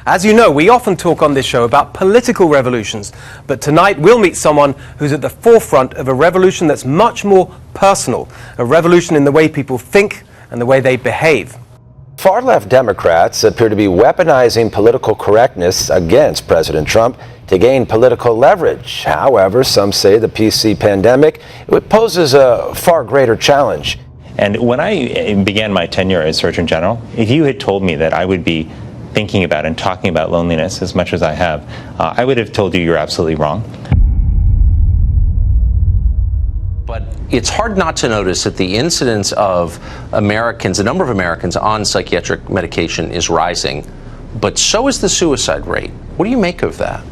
As you know, we often talk on this show about political revolutions, but tonight we'll meet someone who's at the forefront of a revolution that's much more personal, a revolution in the way people think and the way they behave. Far-left Democrats appear to be weaponizing political correctness against President Trump to gain political leverage. However, some say the PC pandemic poses a far greater challenge. And when I began my tenure as Surgeon General, if you had told me that I would be thinking about and talking about loneliness as much as I have, I would have told you you're absolutely wrong. But it's hard not to notice that the incidence of Americans, the number of Americans on psychiatric medication is rising, but so is the suicide rate. What do you make of that?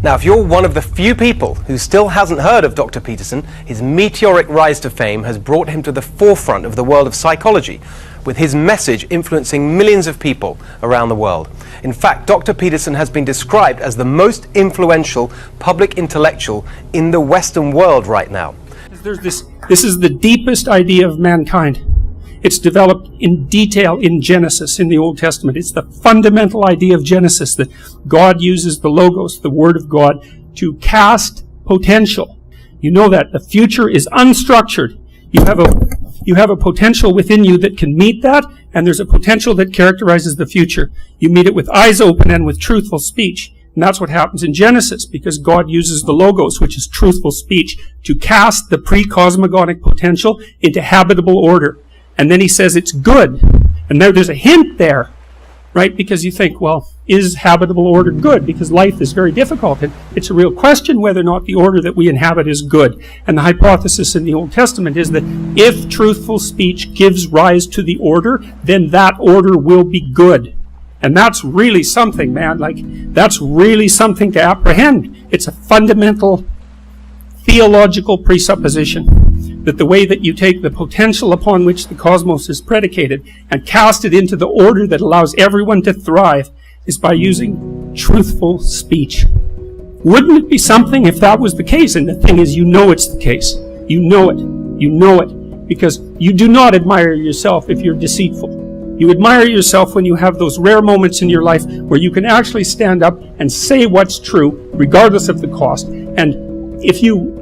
Now, if you're one of the few people who still hasn't heard of Dr. Peterson, his meteoric rise to fame has brought him to the forefront of the world of psychology, with his message influencing millions of people around the world. In fact, Dr. Peterson has been described as the most influential public intellectual in the Western world right now. This is the deepest idea of mankind. It's developed in detail in Genesis, in the Old Testament. It's the fundamental idea of Genesis, that God uses the Logos, the Word of God, to cast potential. You know that. The future is unstructured. You have a potential within you that can meet that, and there's a potential that characterizes the future. You meet it with eyes open and with truthful speech. And that's what happens in Genesis, because God uses the Logos, which is truthful speech, to cast the pre-cosmogonic potential into habitable order. And then he says it's good. And now there's a hint there, right? Because you think, well, is habitable order good? Because life is very difficult. And it's a real question whether or not the order that we inhabit is good. And the hypothesis in the Old Testament is that if truthful speech gives rise to the order, then that order will be good. And that's really something, man. That's really something to apprehend. It's a fundamental theological presupposition that the way that you take the potential upon which the cosmos is predicated and cast it into the order that allows everyone to thrive is by using truthful speech. Wouldn't it be something if that was the case? And the thing is, you know it's the case. You know it. You know it. Because you do not admire yourself if you're deceitful. You admire yourself when you have those rare moments in your life where you can actually stand up and say what's true, regardless of the cost. And if you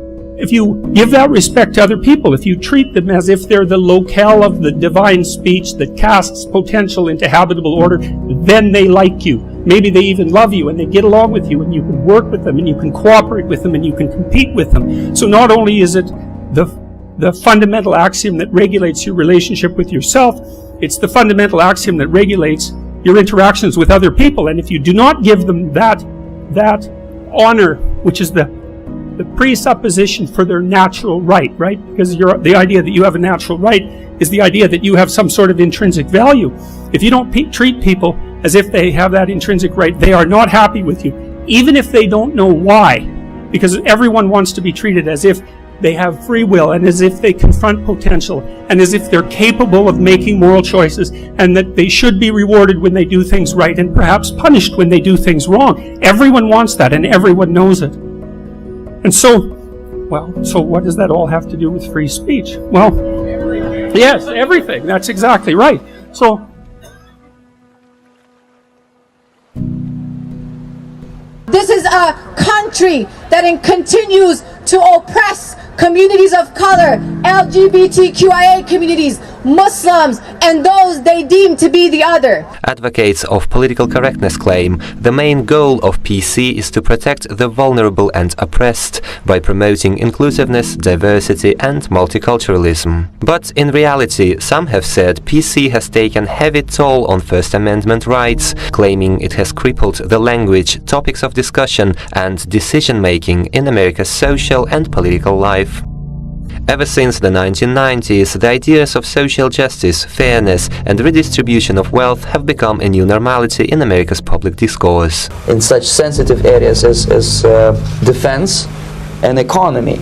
give that respect to other people, if you treat them as if they're the locale of the divine speech that casts potential into habitable order, then they like you. Maybe they even love you and they get along with you and you can work with them and you can cooperate with them and you can compete with them. So not only is it the fundamental axiom that regulates your relationship with yourself, it's the fundamental axiom that regulates your interactions with other people. And if you do not give them that honor, which is the presupposition for their natural right? Because the idea that you have a natural right is the idea that you have some sort of intrinsic value. If you don't treat people as if they have that intrinsic right, they are not happy with you, even if they don't know why. Because everyone wants to be treated as if they have free will and as if they confront potential and as if they're capable of making moral choices and that they should be rewarded when they do things right and perhaps punished when they do things wrong. Everyone wants that and everyone knows it. And so what does that all have to do with free speech? Well, yes, everything. That's exactly right. So, this is a country that continues to oppress communities of color, LGBTQIA communities, Muslims, and those they deem to be the other. Advocates of political correctness claim the main goal of PC is to protect the vulnerable and oppressed by promoting inclusiveness, diversity and multiculturalism. But in reality, some have said PC has taken heavy toll on First Amendment rights, claiming it has crippled the language, topics of discussion and decision-making in America's social and political life. Ever since the 1990s, the ideas of social justice, fairness and redistribution of wealth have become a new normality in America's public discourse. In such sensitive areas as defense and economy,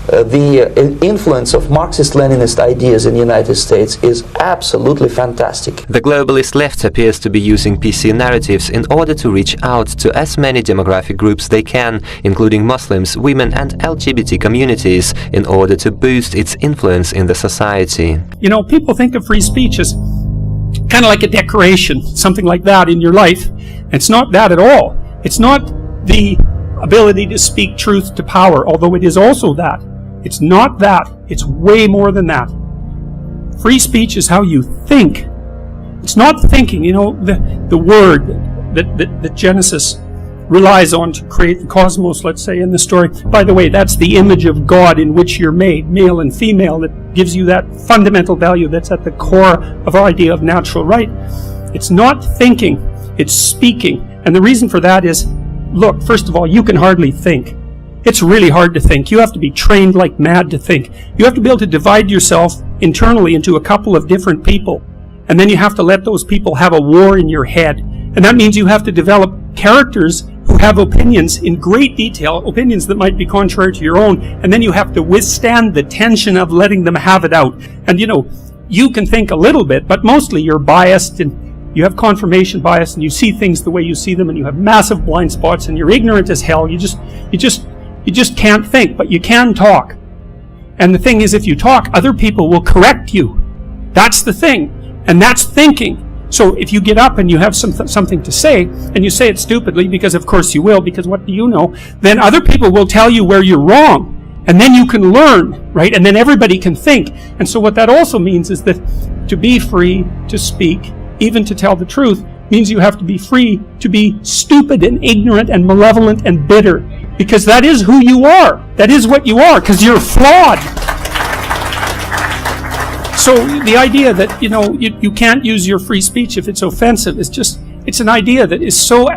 the influence of Marxist-Leninist ideas in the United States is absolutely fantastic. The globalist left appears to be using PC narratives in order to reach out to as many demographic groups they can, including Muslims, women and LGBT communities, in order to boost its influence in the society. You know, people think of free speech as kind of like a decoration, something like that in your life. And it's not that at all. It's not the ability to speak truth to power, although it is also that. It's not that. It's way more than that. Free speech is how you think. It's not thinking, the word that Genesis relies on to create the cosmos, let's say, in the story. By the way, that's the image of God in which you're made, male and female, that gives you that fundamental value that's at the core of our idea of natural right. It's not thinking, it's speaking. And the reason for that is, look, first of all, you can hardly think. It's really hard to think. You have to be trained like mad to think. You have to be able to divide yourself internally into a couple of different people. And then you have to let those people have a war in your head. And that means you have to develop characters who have opinions in great detail, opinions that might be contrary to your own, and then you have to withstand the tension of letting them have it out. And you can think a little bit, but mostly you're biased and you have confirmation bias and you see things the way you see them and you have massive blind spots and you're ignorant as hell. You just can't think, but you can talk. And the thing is, if you talk, other people will correct you. That's the thing. And that's thinking. So if you get up and you have something to say, and you say it stupidly, because of course you will, because what do you know, then other people will tell you where you're wrong. And then you can learn, right? And then everybody can think. And so what that also means is that to be free to speak, even to tell the truth, means you have to be free to be stupid and ignorant and malevolent and bitter. Because that is who you are. That is what you are, because you're flawed. So the idea that, you can't use your free speech if it's offensive is it's an idea that is so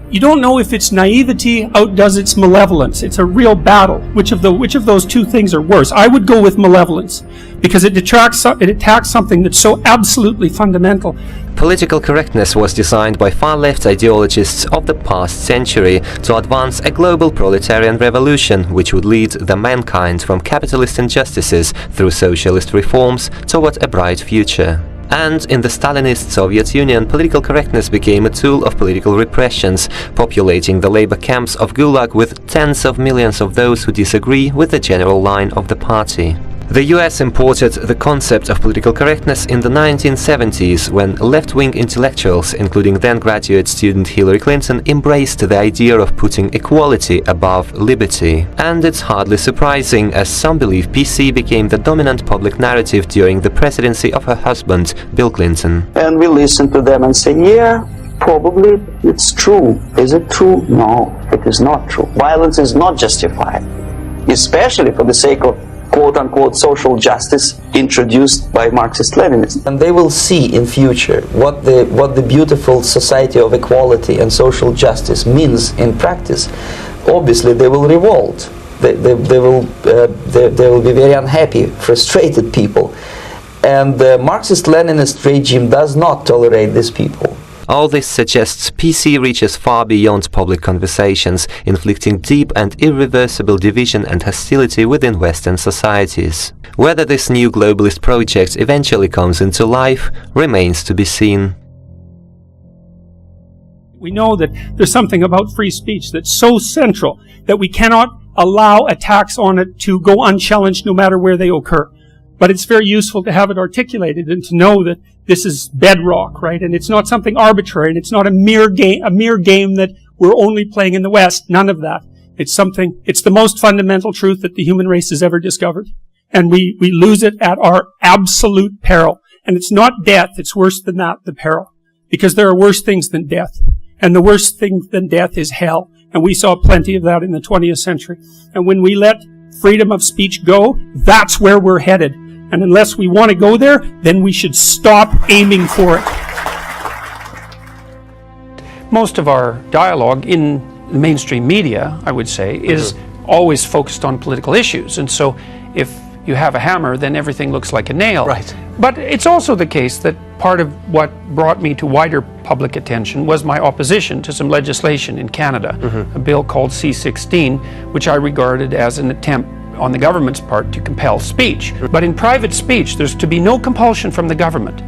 you don't know if its naivety outdoes its malevolence. It's a real battle. Which of those two things are worse? I would go with malevolence, because it attacks something that's so absolutely fundamental. Political correctness was designed by far-left ideologists of the past century to advance a global proletarian revolution which would lead the mankind from capitalist injustices through socialist reforms toward a bright future. And in the Stalinist Soviet Union, political correctness became a tool of political repressions, populating the labor camps of Gulag with tens of millions of those who disagree with the general line of the party. The US imported the concept of political correctness in the 1970s when left-wing intellectuals, including then-graduate student Hillary Clinton, embraced the idea of putting equality above liberty. And it's hardly surprising, as some believe PC became the dominant public narrative during the presidency of her husband, Bill Clinton. And we listen to them and say, yeah, probably it's true. Is it true? No, it is not true. Violence is not justified, especially for the sake of quote-unquote social justice introduced by Marxist-Leninists. And they will see in future what the beautiful society of equality and social justice means in practice. Obviously, they will revolt. They will be very unhappy, frustrated people. And the Marxist-Leninist regime does not tolerate these people. All this suggests PC reaches far beyond public conversations, inflicting deep and irreversible division and hostility within Western societies. Whether this new globalist project eventually comes into life remains to be seen. We know that there's something about free speech that's so central that we cannot allow attacks on it to go unchallenged no matter where they occur. But it's very useful to have it articulated and to know that this is bedrock, right? And it's not something arbitrary, and it's not a mere game that we're only playing in the West. None of that. It's the most fundamental truth that the human race has ever discovered. And we lose it at our absolute peril. And it's not death, it's worse than that, the peril. Because there are worse things than death. And the worst thing than death is hell. And we saw plenty of that in the 20th century. And when we let freedom of speech go, that's where we're headed. And unless we want to go there, then we should stop aiming for it. Most of our dialogue in the mainstream media, I would say, is always focused on political issues. And so if you have a hammer, then everything looks like a nail. Right. But it's also the case that part of what brought me to wider public attention was my opposition to some legislation in Canada, a bill called C-16, which I regarded as an attempt on the government's part to compel speech. But in private speech, there's to be no compulsion from the government.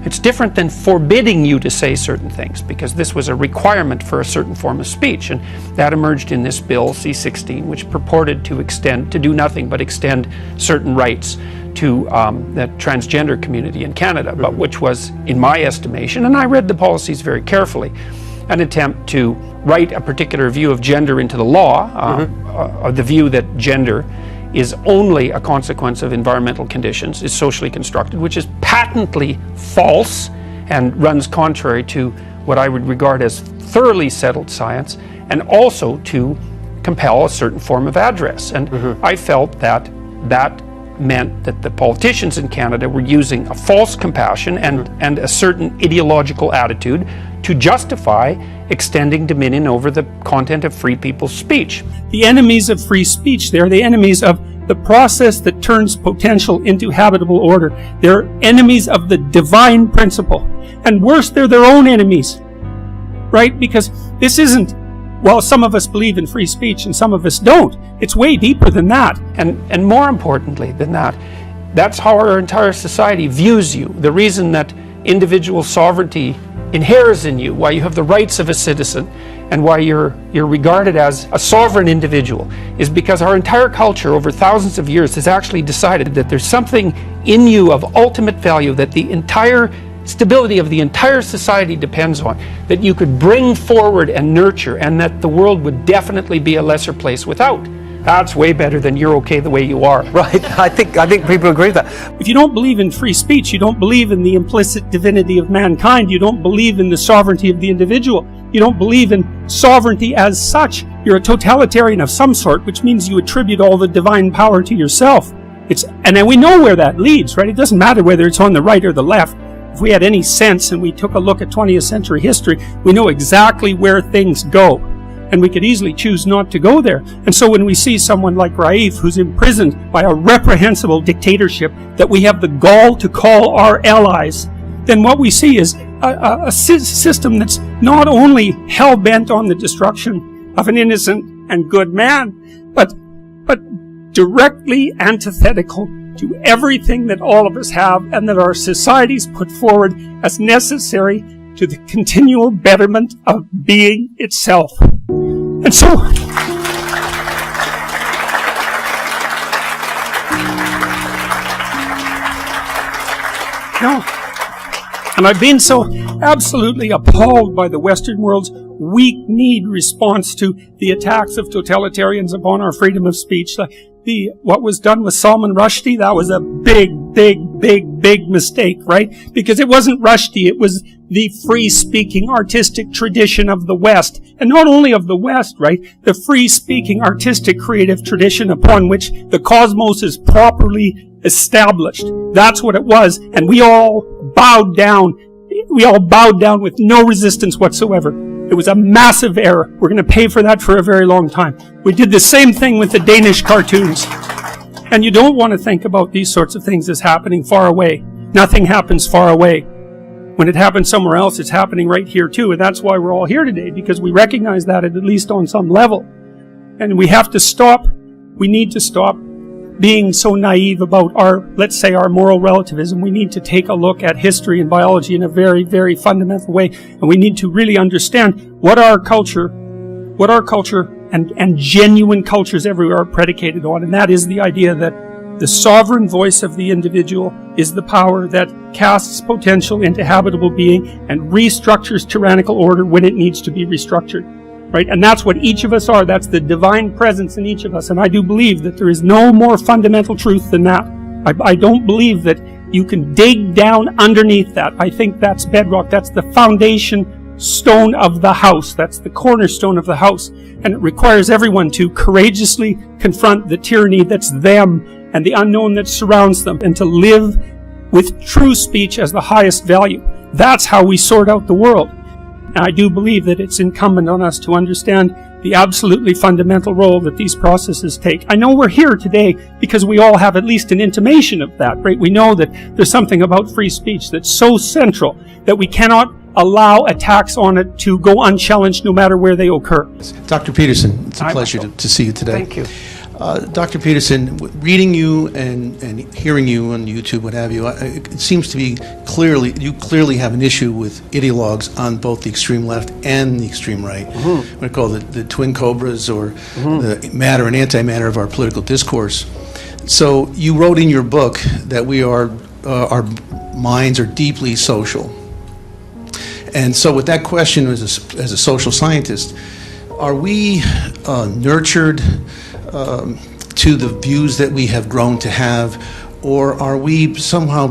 It's different than forbidding you to say certain things, because this was a requirement for a certain form of speech, and that emerged in this bill, C-16, which purported to do nothing but extend certain rights to the transgender community in Canada, but which was, in my estimation, and I read the policies very carefully, an attempt to write a particular view of gender into the law, the view that gender is only a consequence of environmental conditions, is socially constructed, which is patently false and runs contrary to what I would regard as thoroughly settled science, and also to compel a certain form of address. And I felt that that meant that the politicians in Canada were using a false compassion and a certain ideological attitude to justify extending dominion over the content of free people's speech. The enemies of free speech, they're the enemies of the process that turns potential into habitable order. They're enemies of the divine principle. And worse, they're their own enemies. Right? Because this isn't, well, some of us believe in free speech and some of us don't. It's way deeper than that. And more importantly than that, that's how our entire society views you. The reason that individual sovereignty inheres in you, why you have the rights of a citizen, and why you're regarded as a sovereign individual, is because our entire culture over thousands of years has actually decided that there's something in you of ultimate value that the entire stability of the entire society depends on, that you could bring forward and nurture, and that the world would definitely be a lesser place without. That's way better than you're okay the way you are. Right, I think people agree with that. If you don't believe in free speech, you don't believe in the implicit divinity of mankind, you don't believe in the sovereignty of the individual, you don't believe in sovereignty as such, you're a totalitarian of some sort, which means you attribute all the divine power to yourself. And then we know where that leads, right? It doesn't matter whether it's on the right or the left. If we had any sense and we took a look at 20th century history, we know exactly where things go. And we could easily choose not to go there. And so when we see someone like Raif, who's imprisoned by a reprehensible dictatorship that we have the gall to call our allies, then what we see is a system that's not only hell-bent on the destruction of an innocent and good man, but directly antithetical to everything that all of us have and that our societies put forward as necessary to the continual betterment of being itself. And so, and I've been so absolutely appalled by the Western world's weak-kneed response to the attacks of totalitarians upon our freedom of speech. What was done with Salman Rushdie, that was a big mistake, right? Because it wasn't Rushdie, it was the free-speaking artistic tradition of the West. And not only of the West, right? The free-speaking artistic creative tradition upon which the cosmos is properly established. That's what it was. And we all bowed down. We all bowed down with no resistance whatsoever. It was a massive error. We're going to pay for that for a very long time. We did the same thing with the Danish cartoons. And you don't want to think about these sorts of things as happening far away. Nothing happens far away. When it happens somewhere else, it's happening right here too. And that's why we're all here today, because we recognize that at least on some level. And we have to stop. We need to stop being so naive about let's say our moral relativism. We need to take a look at history and biology in a very, very fundamental way. And we need to really understand what our culture and genuine cultures everywhere are predicated on. And that is the idea that the sovereign voice of the individual is the power that casts potential into habitable being and restructures tyrannical order when it needs to be restructured. Right? And that's what each of us are. That's the divine presence in each of us. And I do believe that there is no more fundamental truth than that. I don't believe that you can dig down underneath that. I think that's bedrock. That's the foundation stone of the house. That's the cornerstone of the house. And it requires everyone to courageously confront the tyranny that's them and the unknown that surrounds them, and to live with true speech as the highest value. That's how we sort out the world. And I do believe that it's incumbent on us to understand the absolutely fundamental role that these processes take. I know we're here today because we all have at least an intimation of that, right? We know that there's something about free speech that's so central that we cannot allow attacks on it to go unchallenged no matter where they occur. Dr. Peterson, it's a pleasure to see you today. Thank you. Dr. Peterson, reading you and hearing you on YouTube, what have you, it seems to be you clearly have an issue with ideologues on both the extreme left and the extreme right. What I call the twin cobras, or the matter and antimatter of our political discourse. So you wrote in your book that our minds are deeply social. And so with that question as a social scientist, are we nurtured to the views that we have grown to have, or are we somehow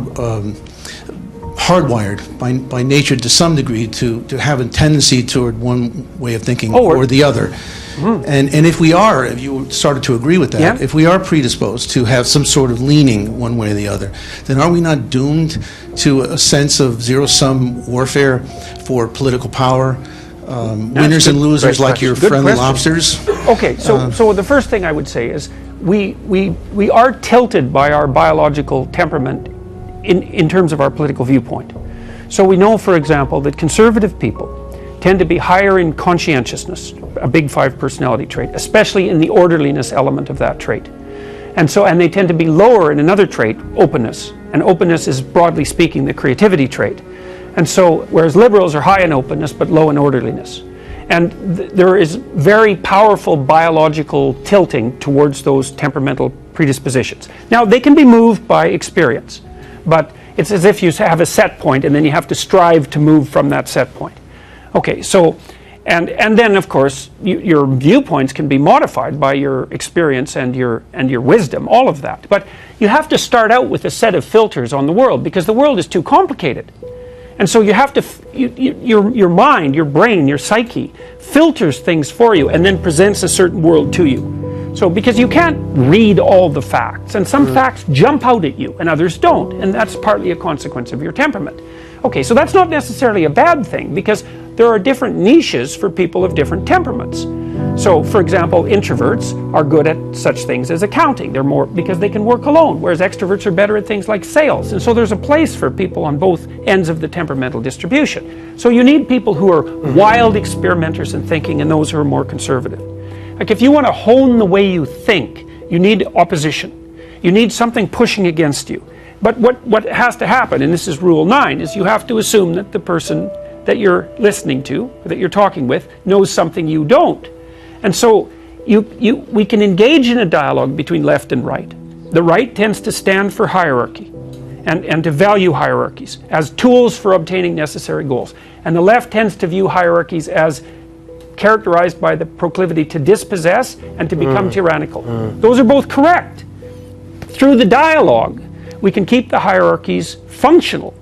hardwired by nature to some degree to have a tendency toward one way of thinking or the other? And if we are, if you started to agree with that, if we are predisposed to have some sort of leaning one way or the other, then are we not doomed to a sense of zero-sum warfare for political power? Winners and losers like your friendly lobsters? Okay, so the first thing I would say is we are tilted by our biological temperament in terms of our political viewpoint. So we know, for example, that conservative people tend to be higher in conscientiousness, a big 5 personality trait, especially in the orderliness element of that trait. And they tend to be lower in another trait, openness. And openness is, broadly speaking, the creativity trait. And so, whereas liberals are high in openness but low in orderliness. And there is very powerful biological tilting towards those temperamental predispositions. Now, they can be moved by experience, but it's as if you have a set point and then you have to strive to move from that set point. Okay, so, and then of course, your viewpoints can be modified by your experience and your wisdom, all of that. But you have to start out with a set of filters on the world because the world is too complicated. And so you have to, your mind, your brain, your psyche filters things for you and then presents a certain world to you. So because you can't read all the facts, and some facts jump out at you and others don't, and that's partly a consequence of your temperament. Okay, so that's not necessarily a bad thing because there are different niches for people of different temperaments. So, for example, introverts are good at such things as accounting. They're more because they can work alone, whereas extroverts are better at things like sales. And so there's a place for people on both ends of the temperamental distribution. So you need people who are wild experimenters in thinking and those who are more conservative. Like if you want to hone the way you think, you need opposition. You need something pushing against you. But what has to happen, and this is rule 9, is you have to assume that the person that you're listening to, or that you're talking with, knows something you don't. And so we can engage in a dialogue between left and right. The right tends to stand for hierarchy and to value hierarchies as tools for obtaining necessary goals. And the left tends to view hierarchies as characterized by the proclivity to dispossess and to become tyrannical. Those are both correct. Through the dialogue, we can keep the hierarchies functional.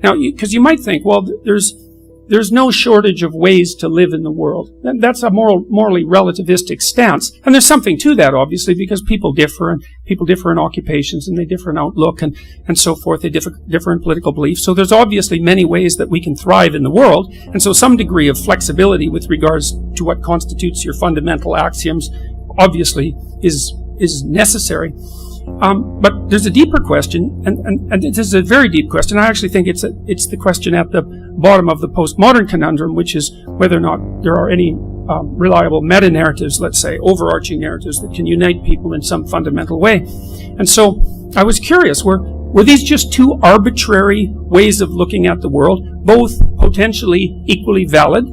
Now, because you might think, well, there's no shortage of ways to live in the world. That's a morally relativistic stance. And there's something to that, obviously, because people differ, and people differ in occupations, and they differ in outlook, and so forth. They differ in political beliefs. So there's obviously many ways that we can thrive in the world. And so some degree of flexibility with regards to what constitutes your fundamental axioms, obviously, is necessary. But there's a deeper question, and this is a very deep question. I actually think it's the question at the bottom of the postmodern conundrum, which is whether or not there are any reliable meta-narratives, let's say, overarching narratives that can unite people in some fundamental way. And so I was curious, were these just two arbitrary ways of looking at the world, both potentially equally valid?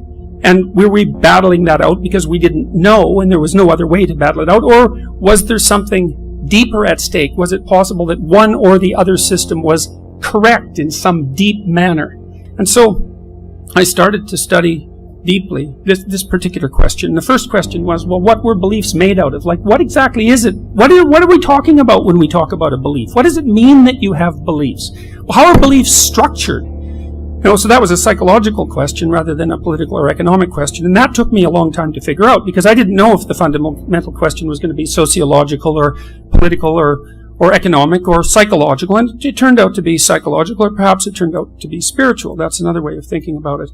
And were we battling that out because we didn't know and there was no other way to battle it out? Or was there something deeper at stake? Was it possible that one or the other system was correct in some deep manner? And so I started to study deeply this particular question. The first question was, well, what were beliefs made out of? Like, what exactly is it? What are we talking about when we talk about a belief? What does it mean that you have beliefs? Well, how are beliefs structured? So that was a psychological question rather than a political or economic question. And that took me a long time to figure out because I didn't know if the fundamental question was going to be sociological or political or economic or psychological. And it turned out to be psychological, or perhaps it turned out to be spiritual. That's another way of thinking about it.